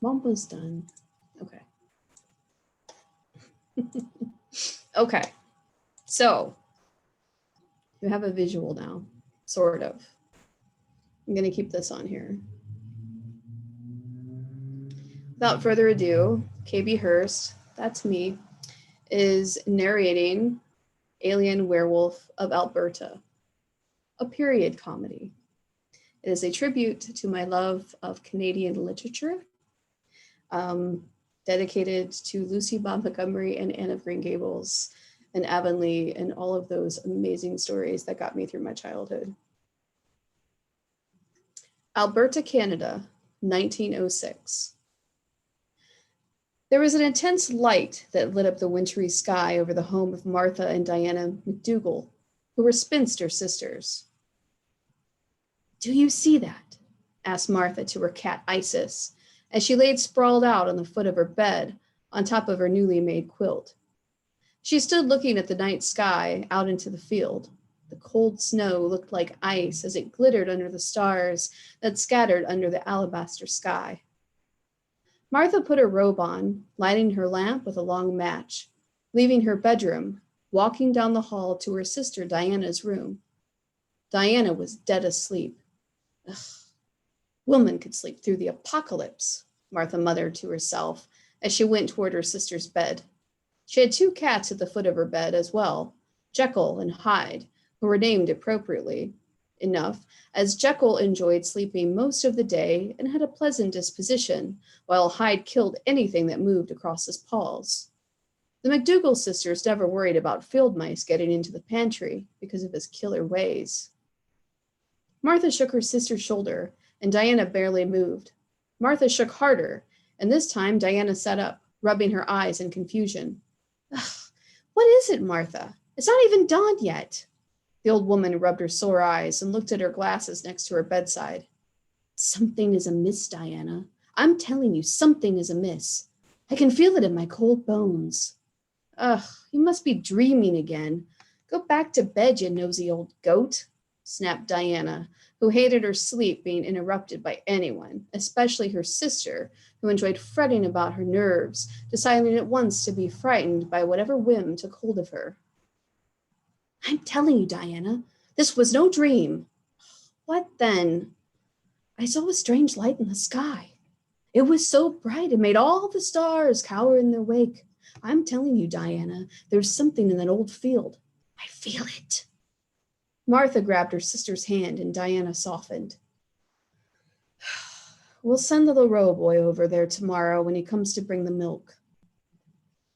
I'm almost done. Okay. Okay. So you have a visual now, sort of. I'm going to keep this on here. Without further ado, KB Hurst, that's me, is narrating Alien Werewolf of Alberta, a period comedy. It is a tribute to my love of Canadian literature, um, dedicated to Lucy Bob Montgomery and Anne of Green Gables and Avonlea and all of those amazing stories that got me through my childhood. Alberta, Canada, 1906. There was an intense light that lit up the wintry sky over the home of Martha and Diana McDougall, who were spinster sisters. "Do you see that?" asked Martha to her cat Isis, as she laid sprawled out on the foot of her bed on top of her newly made quilt. She stood looking at the night sky out into the field. The cold snow looked like ice as it glittered under the stars that scattered under the alabaster sky. Martha put her robe on, lighting her lamp with a long match, leaving her bedroom, walking down the hall to her sister Diana's room. Diana was dead asleep. Ugh, woman could sleep through the apocalypse, Martha muttered to herself as she went toward her sister's bed. She had 2 cats at the foot of her bed as well, Jekyll and Hyde, who were named appropriately enough, as Jekyll enjoyed sleeping most of the day and had a pleasant disposition, while Hyde killed anything that moved across his paws. The McDougall sisters never worried about field mice getting into the pantry because of his killer ways. Martha shook her sister's shoulder, and Diana barely moved. Martha shook harder, and this time Diana sat up, rubbing her eyes in confusion. "Ugh, what is it, Martha? It's not even dawn yet." The old woman rubbed her sore eyes and looked at her glasses next to her bedside. "Something is amiss, Diana. I'm telling you, something is amiss. I can feel it in my cold bones." "Ugh, you must be dreaming again. Go back to bed, you nosy old goat," snapped Diana, who hated her sleep being interrupted by anyone, especially her sister, who enjoyed fretting about her nerves, deciding at once to be frightened by whatever whim took hold of her. "I'm telling you, Diana, this was no dream." "What then?" "I saw a strange light in the sky. It was so bright it made all the stars cower in their wake. I'm telling you, Diana, there's something in that old field. I feel it." Martha grabbed her sister's hand and Diana softened. "We'll send the Leroux boy over there tomorrow when he comes to bring the milk."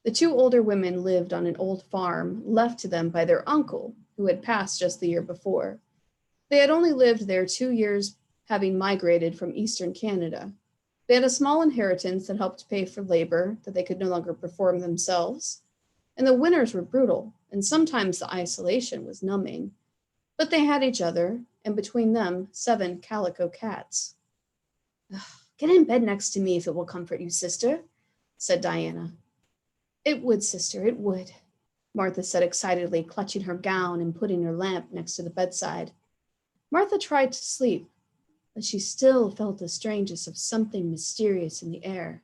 The 2 older women lived on an old farm left to them by their uncle, who had passed just the year before. They had only lived there 2 years, having migrated from eastern Canada. They had a small inheritance that helped pay for labor that they could no longer perform themselves. And the winters were brutal, and sometimes the isolation was numbing. But they had each other, and between them, 7 calico cats. "Get in bed next to me if it will comfort you, sister," said Diana. "It would, sister, it would," Martha said excitedly, clutching her gown and putting her lamp next to the bedside. Martha tried to sleep, but she still felt the strangeness of something mysterious in the air.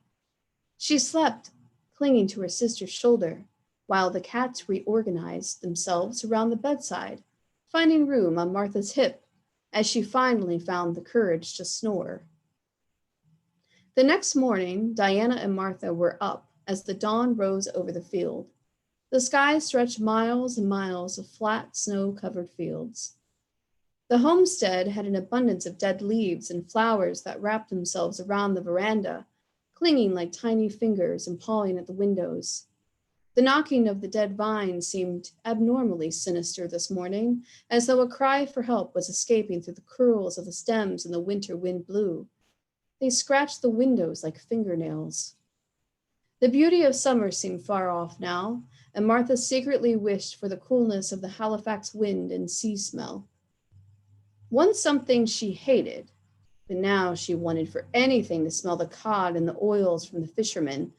She slept, clinging to her sister's shoulder, while the cats reorganized themselves around the bedside, finding room on Martha's hip as she finally found the courage to snore. The next morning, Diana and Martha were up as the dawn rose over the field. The sky stretched miles and miles of flat, snow-covered fields. The homestead had an abundance of dead leaves and flowers that wrapped themselves around the veranda, clinging like tiny fingers and pawing at the windows. The knocking of the dead vines seemed abnormally sinister this morning, as though a cry for help was escaping through the curls of the stems and the winter wind blew. They scratched the windows like fingernails. The beauty of summer seemed far off now, and Martha secretly wished for the coolness of the Halifax wind and sea smell. Once something she hated, but now she wanted for anything to smell the cod and the oils from the fishermen,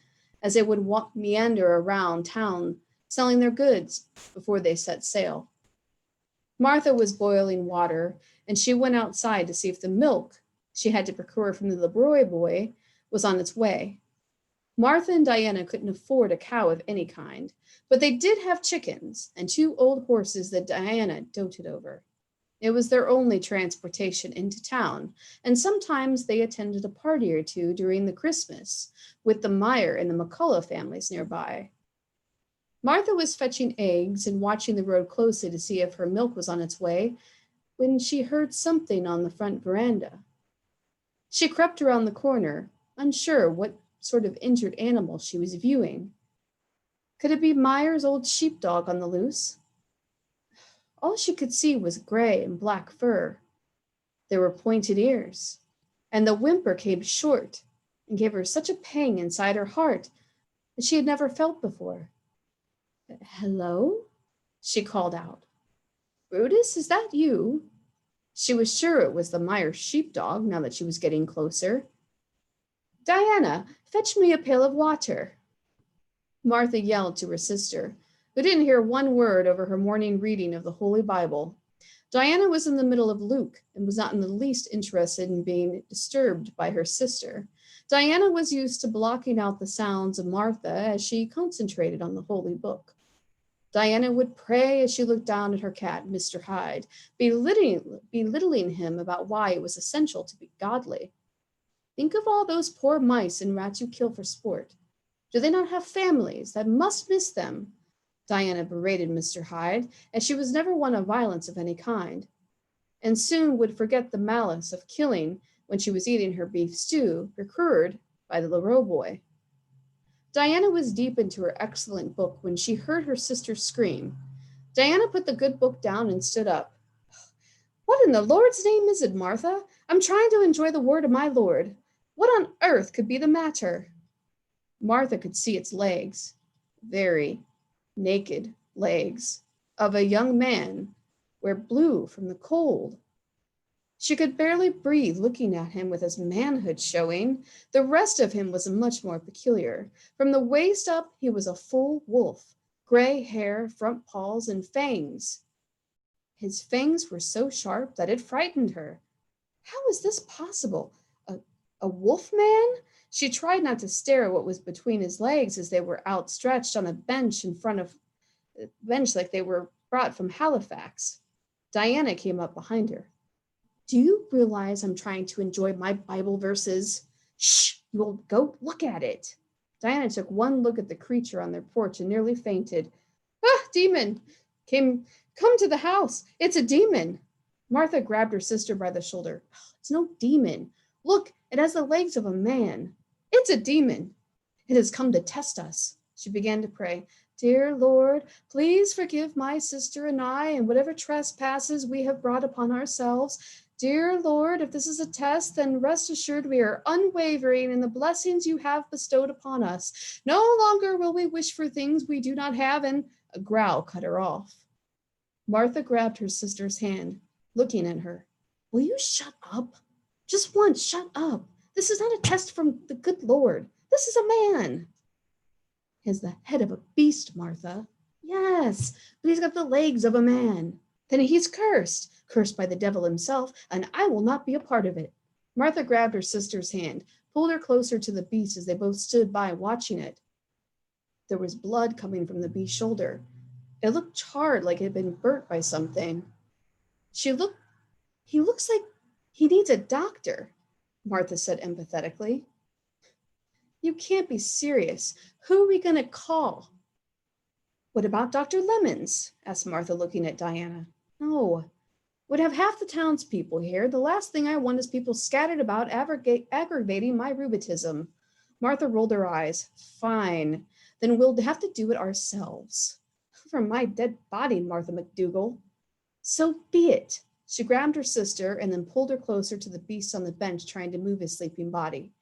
as they would meander around town selling their goods before they set sail. Martha was boiling water, and she went outside to see if the milk she had to procure from the Leroux boy was on its way. Martha and Diana couldn't afford a cow of any kind, but they did have chickens and 2 old horses that Diana doted over. It was their only transportation into town, and sometimes they attended a party or two during the Christmas, with the Meyer and the McCullough families nearby. Martha was fetching eggs and watching the road closely to see if her milk was on its way when she heard something on the front veranda. She crept around the corner, unsure what sort of injured animal she was viewing. Could it be Meyer's old sheepdog on the loose? All she could see was gray and black fur. There were pointed ears, and the whimper came short and gave her such a pang inside her heart that she had never felt before. "Hello?" she called out. "Brutus, is that you?" She was sure it was the Meyer sheepdog now that she was getting closer. "Diana, fetch me a pail of water." Martha yelled to her sister, who didn't hear one word over her morning reading of the Holy Bible. Diana was in the middle of Luke and was not in the least interested in being disturbed by her sister. Diana was used to blocking out the sounds of Martha as she concentrated on the Holy Book. Diana would pray as she looked down at her cat, Mr. Hyde, belittling him about why it was essential to be godly. Think of all those poor mice and rats you kill for sport. Do they not have families that must miss them? Diana berated Mr. Hyde, as she was never one of violence of any kind, and soon would forget the malice of killing when she was eating her beef stew, procured by the Leroux boy. Diana was deep into her excellent book when she heard her sister scream. Diana put the good book down and stood up. "What in the Lord's name is it, Martha? I'm trying to enjoy the word of my Lord. What on earth could be the matter?" Martha could see its legs, very naked legs, of a young man, were blue from the cold. She could barely breathe looking at him with his manhood showing. The rest of him was much more peculiar. From the waist up, he was a full wolf, gray hair, front paws, and fangs. His fangs were so sharp that it frightened her. How was this possible? A wolf man? She tried not to stare at what was between his legs as they were outstretched on a bench in front of a bench like they were brought from Halifax. Diana came up behind her. "Do you realize I'm trying to enjoy my Bible verses?" "Shh, you old goat, look at it." Diana took one look at the creature on their porch and nearly fainted. "Ah, demon! Come to the house. It's a demon." Martha grabbed her sister by the shoulder. "It's no demon. Look, it has the legs of a man. It's a demon. It has come to test us." She began to pray. "Dear Lord, please forgive my sister and I and whatever trespasses we have brought upon ourselves. Dear Lord, if this is a test, then rest assured we are unwavering in the blessings you have bestowed upon us. No longer will we wish for things we do not have," and a growl cut her off. Martha grabbed her sister's hand, looking at her. "Will you shut up? Just once, shut up. This is not a test from the good Lord. This is a man." "He has the head of a beast, Martha." "Yes, but he's got the legs of a man." "Then he's cursed by the devil himself, and I will not be a part of it." Martha grabbed her sister's hand, pulled her closer to the beast as they both stood by watching it. There was blood coming from the beast's shoulder. It looked charred, like it had been burnt by something. "He looks like he needs a doctor," Martha said empathetically. "You can't be serious. Who are we going to call?" "What about Dr. Lemons?" asked Martha, looking at Diana. "No. Would have half the townspeople here. The last thing I want is people scattered about aggravating my rheumatism." Martha rolled her eyes. "Fine. Then we'll have to do it ourselves." "For my dead body, Martha McDougall." "So be it." She grabbed her sister and then pulled her closer to the beast on the bench, trying to move his sleeping body.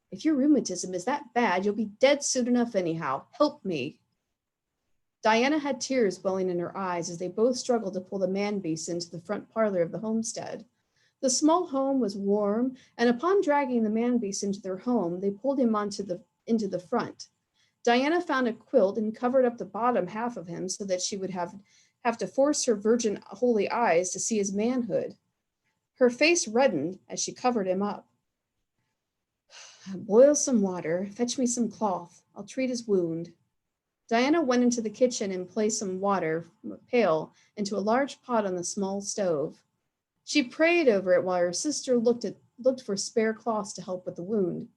"If your rheumatism is that bad, you'll be dead soon enough anyhow. Help me." Diana had tears welling in her eyes as they both struggled to pull the man-beast into the front parlor of the homestead. The small home was warm, and upon dragging the man-beast into their home, they pulled him into the front. Diana found a quilt and covered up the bottom half of him so that she would have to force her virgin holy eyes to see his manhood. Her face reddened as she covered him up. Boil some water, fetch me some cloth. I'll treat his wound. Diana went into the kitchen and placed some water from a pail into a large pot on the small stove. She prayed over it while her sister looked for spare cloths to help with the wound.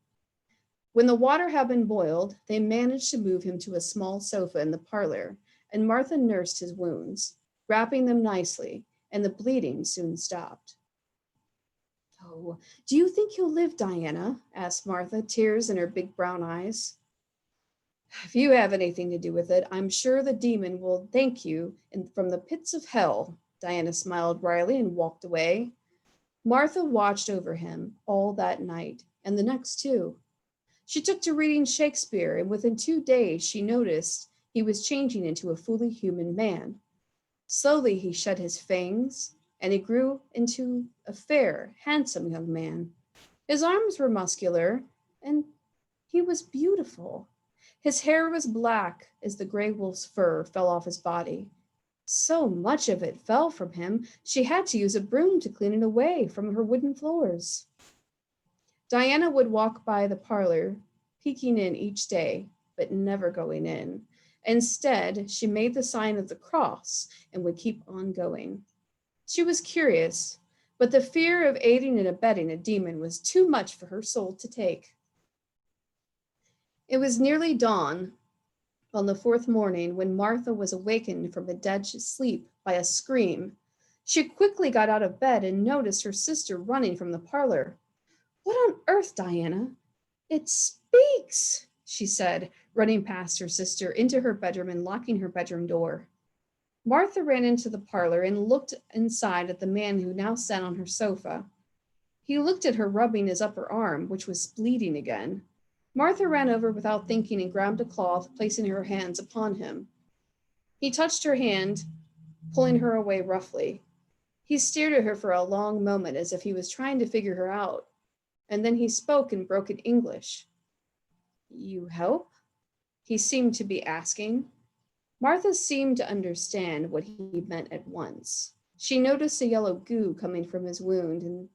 When the water had been boiled, they managed to move him to a small sofa in the parlor, and Martha nursed his wounds, wrapping them nicely, and the bleeding soon stopped. Oh, do you think he'll live, Diana? Asked Martha, tears in her big brown eyes. If you have anything to do with it, I'm sure the demon will thank you from the pits of hell. Diana smiled wryly and walked away. Martha watched over him all that night, and the next too. She took to reading Shakespeare, and within 2 days she noticed he was changing into a fully human man. Slowly he shed his fangs, and he grew into a fair, handsome young man. His arms were muscular, and he was beautiful. His hair was black as the gray wolf's fur fell off his body. So much of it fell from him, she had to use a broom to clean it away from her wooden floors. Diana would walk by the parlor, peeking in each day, but never going in. Instead, she made the sign of the cross and would keep on going. She was curious, but the fear of aiding and abetting a demon was too much for her soul to take. It was nearly dawn on the fourth morning when Martha was awakened from a dead sleep by a scream. She quickly got out of bed and noticed her sister running from the parlor. What on earth, Diana? It speaks, she said, running past her sister into her bedroom and locking her bedroom door. Martha ran into the parlor and looked inside at the man who now sat on her sofa. He looked at her rubbing his upper arm, which was bleeding again. Martha ran over without thinking and grabbed a cloth, placing her hands upon him. He touched her hand, pulling her away roughly. He stared at her for a long moment as if he was trying to figure her out, and then he spoke in broken English. You help? He seemed to be asking. Martha seemed to understand what he meant at once. She noticed a yellow goo coming from his wound, and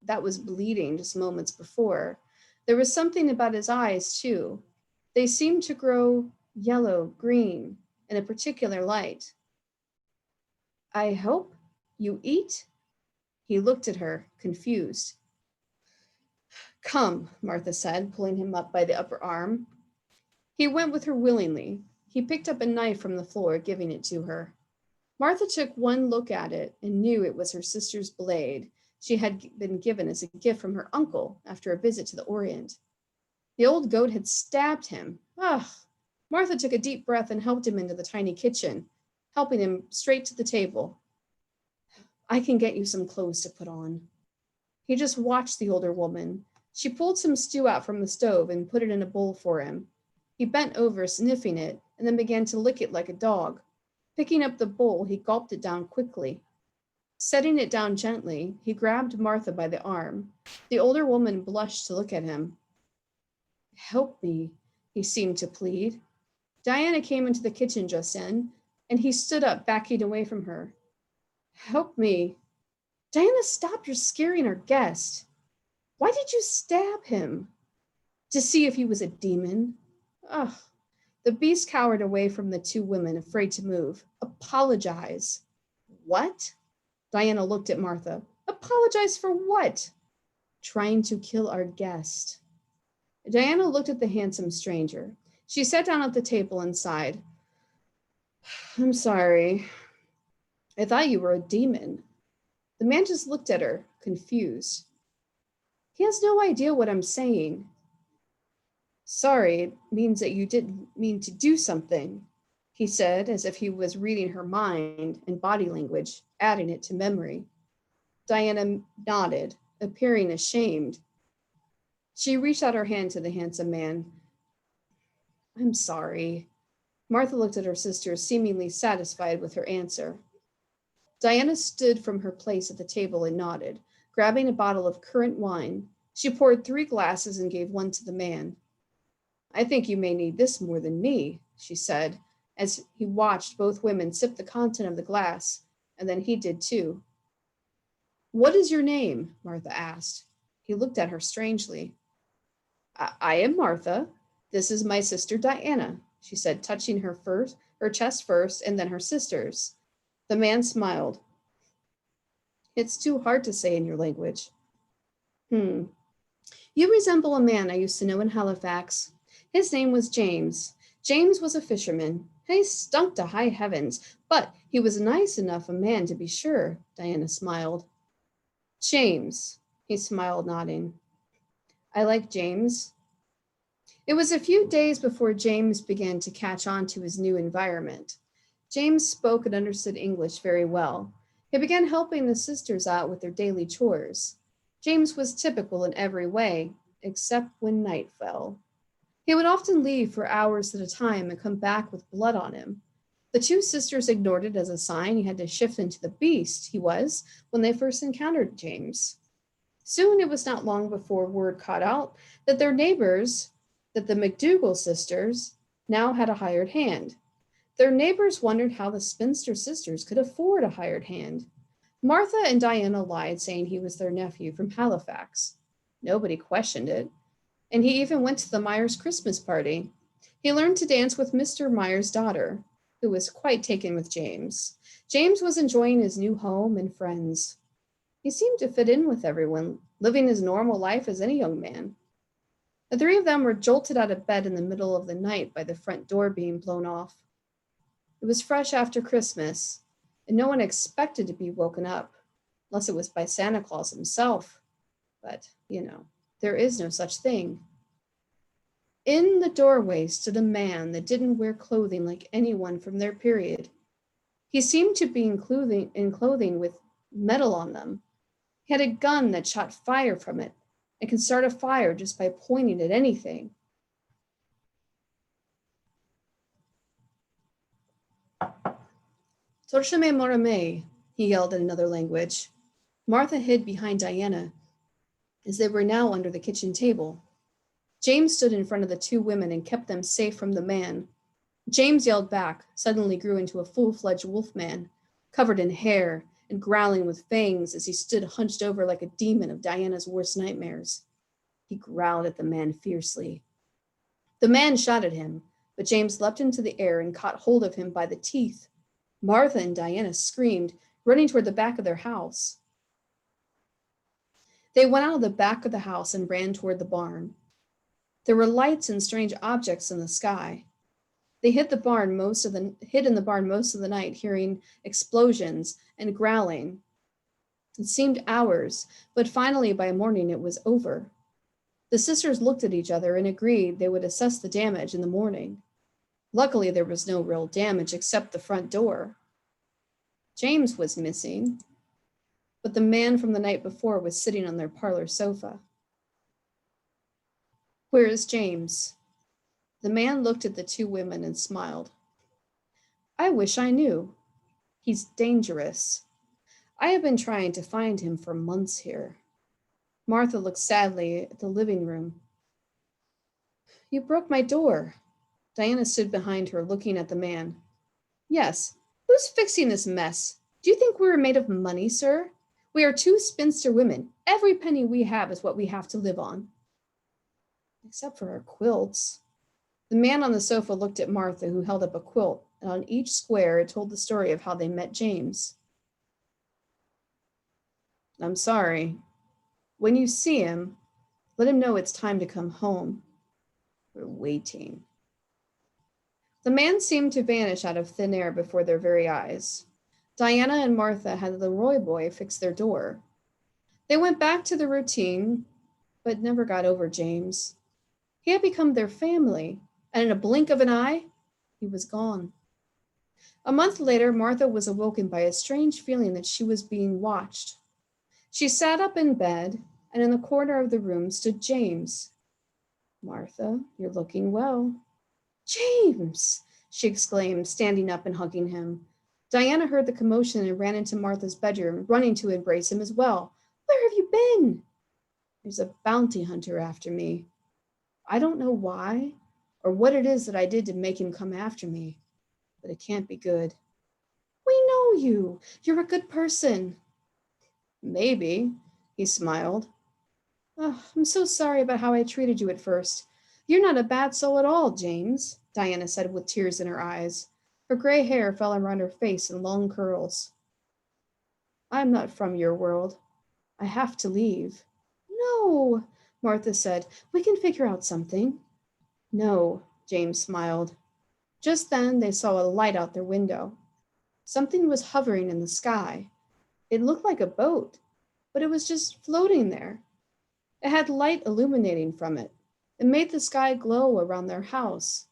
that was bleeding just moments before. There was something about his eyes, too. They seemed to grow yellow, green, in a particular light. I hope you eat? He looked at her, confused. Come, Martha said, pulling him up by the upper arm. He went with her willingly. He picked up a knife from the floor, giving it to her. Martha took one look at it and knew it was her sister's blade. She had been given as a gift from her uncle after a visit to the Orient. The old goat had stabbed him. Ugh! Martha took a deep breath and helped him into the tiny kitchen, helping him straight to the table. I can get you some clothes to put on. He just watched the older woman. She pulled some stew out from the stove and put it in a bowl for him. He bent over, sniffing it, and then began to lick it like a dog. Picking up the bowl, he gulped it down quickly. Setting it down gently, he grabbed Martha by the arm. The older woman blushed to look at him. Help me, he seemed to plead. Diana came into the kitchen just then, and he stood up, backing away from her. Help me. Diana, stop, you're scaring our guest. Why did you stab him? To see if he was a demon. Ugh. The beast cowered away from the two women, afraid to move. Apologize. What? Diana looked at Martha. Apologize for what? Trying to kill our guest. Diana looked at the handsome stranger. She sat down at the table and sighed. I'm sorry. I thought you were a demon. The man just looked at her, confused. He has no idea what I'm saying. Sorry, it means that you didn't mean to do something, he said, as if he was reading her mind and body language, adding it to memory. Diana nodded, appearing ashamed. She reached out her hand to the handsome man. I'm sorry. Martha looked at her sister, seemingly satisfied with her answer. Diana stood from her place at the table and nodded, grabbing a bottle of currant wine. She poured 3 glasses and gave one to the man. I think you may need this more than me, she said, as he watched both women sip the content of the glass, and then he did too. What is your name? Martha asked. He looked at her strangely. I am Martha. This is my sister Diana, she said, touching her chest first, and then her sister's. The man smiled. It's too hard to say in your language. Hmm. You resemble a man I used to know in Halifax. His name was James. James was a fisherman. He stunk to high heavens, but he was nice enough a man to be sure, Diana smiled. James, he smiled, nodding. I like James. It was a few days before James began to catch on to his new environment. James spoke and understood English very well. He began helping the sisters out with their daily chores. James was typical in every way, except when night fell. He would often leave for hours at a time and come back with blood on him. The two sisters ignored it as a sign he had to shift into the beast he was when they first encountered James. Soon it was not long before word caught out that their neighbors, that the McDougal sisters, now had a hired hand. Their neighbors wondered how the spinster sisters could afford a hired hand. Martha and Diana lied, saying he was their nephew from Halifax. Nobody questioned it, and he even went to the Myers Christmas party. He learned to dance with Mr. Myers' daughter, who was quite taken with James. James was enjoying his new home and friends. He seemed to fit in with everyone, living his normal life as any young man. The three of them were jolted out of bed in the middle of the night by the front door being blown off. It was fresh after Christmas, and no one expected to be woken up, unless it was by Santa Claus himself. But, there is no such thing. In the doorway stood a man that didn't wear clothing like anyone from their period. He seemed to be in clothing with metal on them. He had a gun that shot fire from it and could start a fire just by pointing at anything. Torchame morame, he yelled in another language. Martha hid behind Diana, as they were now under the kitchen table. James stood in front of the two women and kept them safe from the man. James yelled back, suddenly grew into a full-fledged wolfman, covered in hair and growling with fangs as he stood hunched over like a demon of Diana's worst nightmares. He growled at the man fiercely. The man shot at him, but James leapt into the air and caught hold of him by the teeth. Martha and Diana screamed, running toward the back of their house. They went out of the back of the house and ran toward the barn. There were lights and strange objects in the sky. They hid in the barn most of the night, hearing explosions and growling. It seemed hours, but finally by morning it was over. The sisters looked at each other and agreed they would assess the damage in the morning. Luckily, there was no real damage except the front door. James was missing, but the man from the night before was sitting on their parlor sofa. Where is James? The man looked at the two women and smiled. I wish I knew. He's dangerous. I have been trying to find him for months here. Martha looked sadly at the living room. You broke my door. Diana stood behind her, looking at the man. Yes, who's fixing this mess? Do you think we were made of money, sir? We are two spinster women. Every penny we have is what we have to live on. Except for our quilts. The man on the sofa looked at Martha, who held up a quilt, and on each square it told the story of how they met James. I'm sorry. When you see him, let him know it's time to come home. We're waiting. The man seemed to vanish out of thin air before their very eyes. Diana and Martha had the Roy boy fix their door. They went back to the routine, but never got over James. He had become their family, and in a blink of an eye, he was gone. A month later, Martha was awoken by a strange feeling that she was being watched. She sat up in bed, and in the corner of the room stood James. Martha, you're looking well. James, she exclaimed, standing up and hugging him. Diana heard the commotion and ran into Martha's bedroom, running to embrace him as well. Where have you been? There's a bounty hunter after me. I don't know why or what it is that I did to make him come after me, but it can't be good. We know you. You're a good person. Maybe, he smiled. Oh, I'm so sorry about how I treated you at first. You're not a bad soul at all, James, Diana said with tears in her eyes. Her gray hair fell around her face in long curls. I'm not from your world. I have to leave. No, Martha said. We can figure out something. No, James smiled. Just then they saw a light out their window. Something was hovering in the sky. It looked like a boat, but it was just floating there. It had light illuminating from it. It made the sky glow around their house.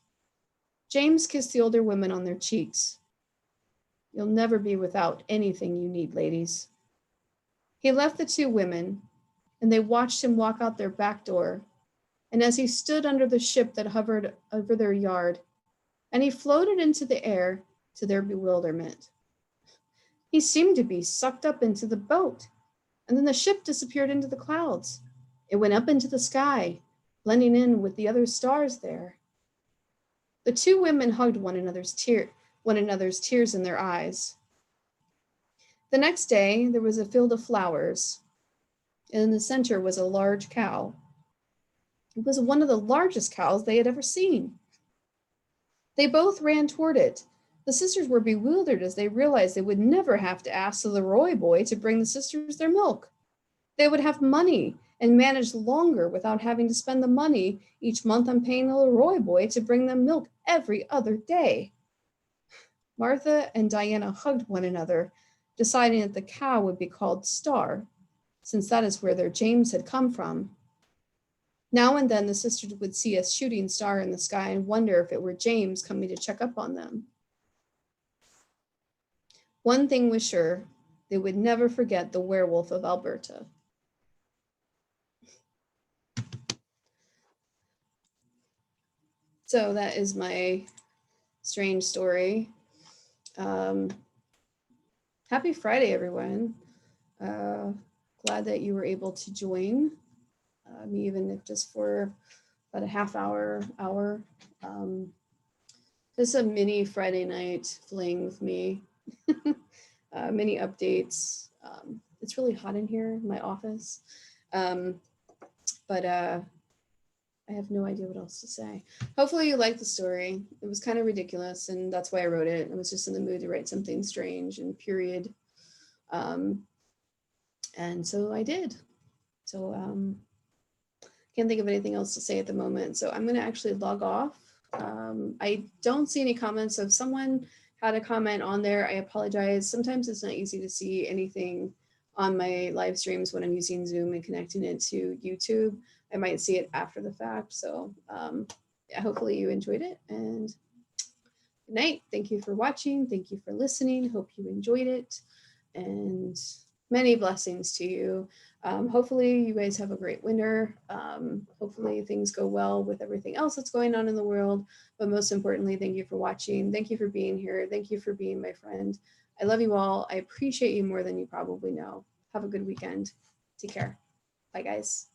James kissed the older women on their cheeks. You'll never be without anything you need, ladies. He left the two women, and they watched him walk out their back door. And as he stood under the ship that hovered over their yard, and he floated into the air to their bewilderment, he seemed to be sucked up into the boat, and then the ship disappeared into the clouds. It went up into the sky, blending in with the other stars there. The two women hugged one another's tears in their eyes. The next day, there was a field of flowers, and in the center was a large cow. It was one of the largest cows they had ever seen. They both ran toward it. The sisters were bewildered as they realized they would never have to ask the Leroy boy to bring the sisters their milk. They would have money and manage longer without having to spend the money each month on paying the Leroy boy to bring them milk every other day. Martha and Diana hugged one another, deciding that the cow would be called Star, since that is where their James had come from. Now and then the sisters would see a shooting star in the sky and wonder if it were James coming to check up on them. One thing was sure, they would never forget the werewolf of Alberta. So that is my strange story. Happy Friday, everyone. Glad that you were able to join me, even if just for about a half hour. Just a mini Friday night fling with me. Mini updates. It's really hot in here in my office. But I have no idea what else to say. Hopefully you liked the story. It was kind of ridiculous, and that's why I wrote it. I was just in the mood to write something strange and period. And so I did. So can't think of anything else to say at the moment. So I'm going to actually log off. I don't see any comments. So if someone had a comment on there, I apologize. Sometimes it's not easy to see anything on my live streams when I'm using Zoom and connecting it to YouTube. I might see it after the fact. So yeah, hopefully you enjoyed it, and good night. Thank you for watching. Thank you for listening. Hope you enjoyed it, and many blessings to you. Hopefully you guys have a great winter. Hopefully things go well with everything else that's going on in the world. But most importantly, thank you for watching. Thank you for being here. Thank you for being my friend. I love you all. I appreciate you more than you probably know. Have a good weekend. Take care. Bye, guys.